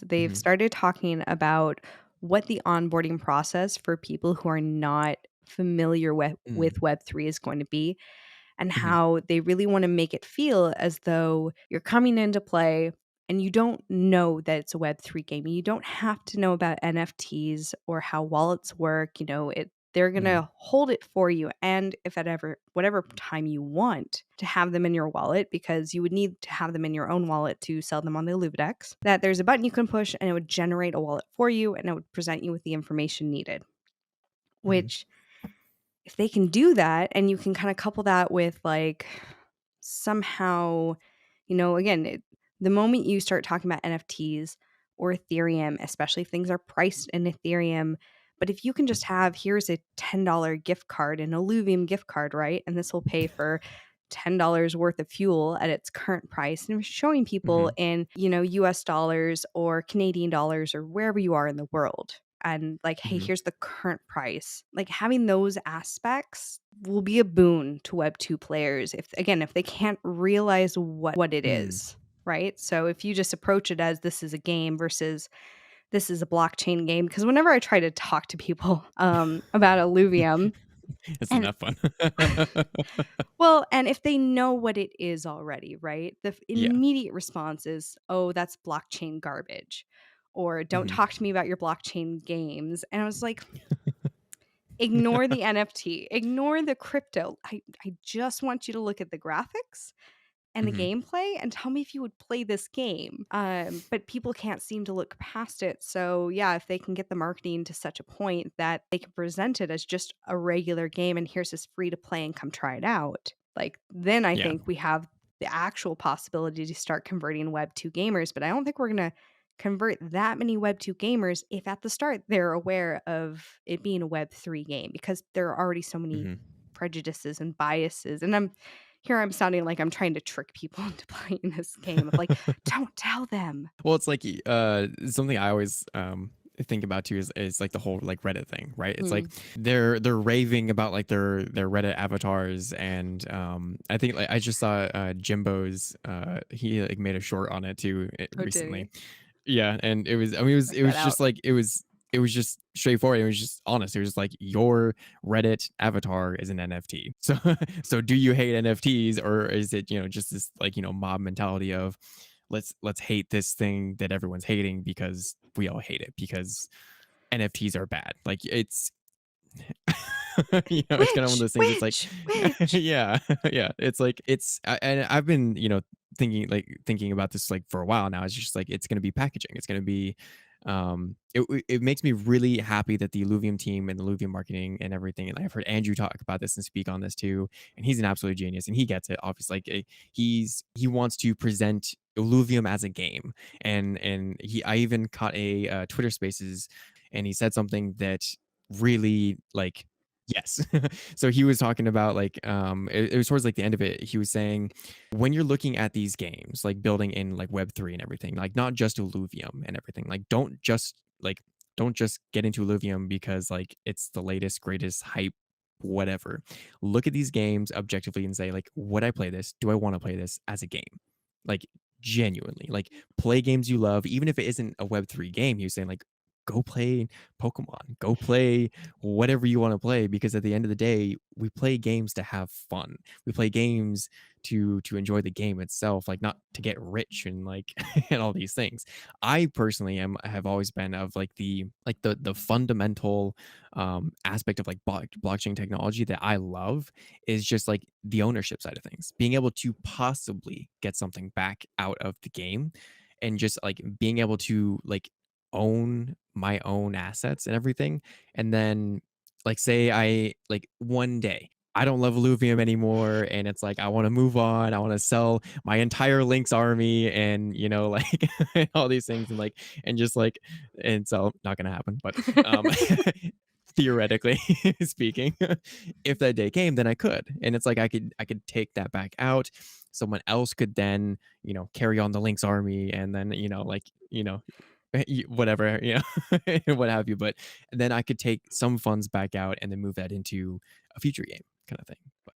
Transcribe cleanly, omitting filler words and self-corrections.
They've Hmm. started talking about what the onboarding process for people who are not familiar Mm. with Web3 is going to be, and Hmm. how they really want to make it feel as though you're coming into play and you don't know that it's a Web3 game. You don't have to know about NFTs or how wallets work. They're going Hmm. to hold it for you, and if at whatever time you want to have them in your wallet, because you would need to have them in your own wallet to sell them on the Illuvidex, that there's a button you can push and it would generate a wallet for you and it would present you with the information needed. Hmm. Which, if they can do that, and you can kind of couple that with like somehow, again, the moment you start talking about NFTs or Ethereum, especially if things are priced in Ethereum, but if you can just have, here's a $10 gift card, an Illuvium gift card, right? And this will pay for $10 worth of fuel at its current price. And showing people Hmm. in, US dollars or Canadian dollars or wherever you are in the world. And like, hey, Hmm. here's the current price. Like having those aspects will be a boon to Web2 players if they can't realize what it Hmm. is, right? So if you just approach it as this is a game versus this is a blockchain game, because whenever I try to talk to people about Illuvium, It's and enough fun. well, and if they know what it is already, right? The Yeah. immediate response is, "Oh, that's blockchain garbage," or "Don't Hmm. talk to me about your blockchain games." And I was like, ignore the NFT, ignore the crypto. I just want you to look at the graphics and the Hmm. gameplay and tell me if you would play this game. But people can't seem to look past it. So yeah, if they can get the marketing to such a point that they can present it as just a regular game and here's this free to play and come try it out, like then I Yeah. think we have the actual possibility to start converting Web2 gamers. But I don't think we're gonna convert that many Web2 gamers if at the start they're aware of it being a Web3 game, because there are already so many Hmm. prejudices and biases. And I'm sounding like I'm trying to trick people into playing this game of like, don't tell them. Well, it's like something I always think about too is like the whole like Reddit thing, right? It's like Mm. they're raving about like their Reddit avatars, and I think like I just saw Jimbo's he like made a short on it too Oh, did recently. he? Yeah, and it was, I mean, Check it that was out. just like it was just straightforward. It was just honest. It was just like your Reddit avatar is an NFT. So so do you hate NFTs, or is it, just this like, mob mentality of let's hate this thing that everyone's hating because we all hate it because NFTs are bad. Like it's it's kind of one of Which, those things. It's like which, which. yeah, yeah. It's like and I've been, thinking about this like for a while now. It's just like it's going to be packaging. It's going to be it makes me really happy that the Illuvium team and the Illuvium marketing and everything, and I've heard Andrew talk about this and speak on this too, and he's an absolute genius and he gets it obviously. Like he wants to present Illuvium as a game, and I even caught a Twitter Spaces, and he said something that really like yes. So he was talking about like it was towards like the end of it. He was saying when you're looking at these games, like building in like Web3 and everything, like not just Illuvium and everything, like don't just get into Illuvium because like it's the latest, greatest hype, whatever. Look at these games objectively and say, like, would I play this? Do I want to play this as a game? Like genuinely. Like play games you love, even if it isn't a Web3 game. He was saying, like, go play Pokemon, go play whatever you want to play, because at the end of the day, we play games to have fun. We play games to enjoy the game itself, like not to get rich and like and all these things. I personally have always been of like the fundamental aspect of like blockchain technology that I love is just like the ownership side of things, being able to possibly get something back out of the game, and just like being able to like own my own assets and everything. And then like say I like one day I don't love Illuvium anymore, and it's like I want to move on. I want to sell my entire Lynx army, and like all these things, and like and just like and so not gonna happen, but um theoretically speaking, if that day came, then I could. And it's like I could take that back out. Someone else could then, carry on the Lynx army, and then, whatever, what have you. But then I could take some funds back out and then move that into a future game kind of thing.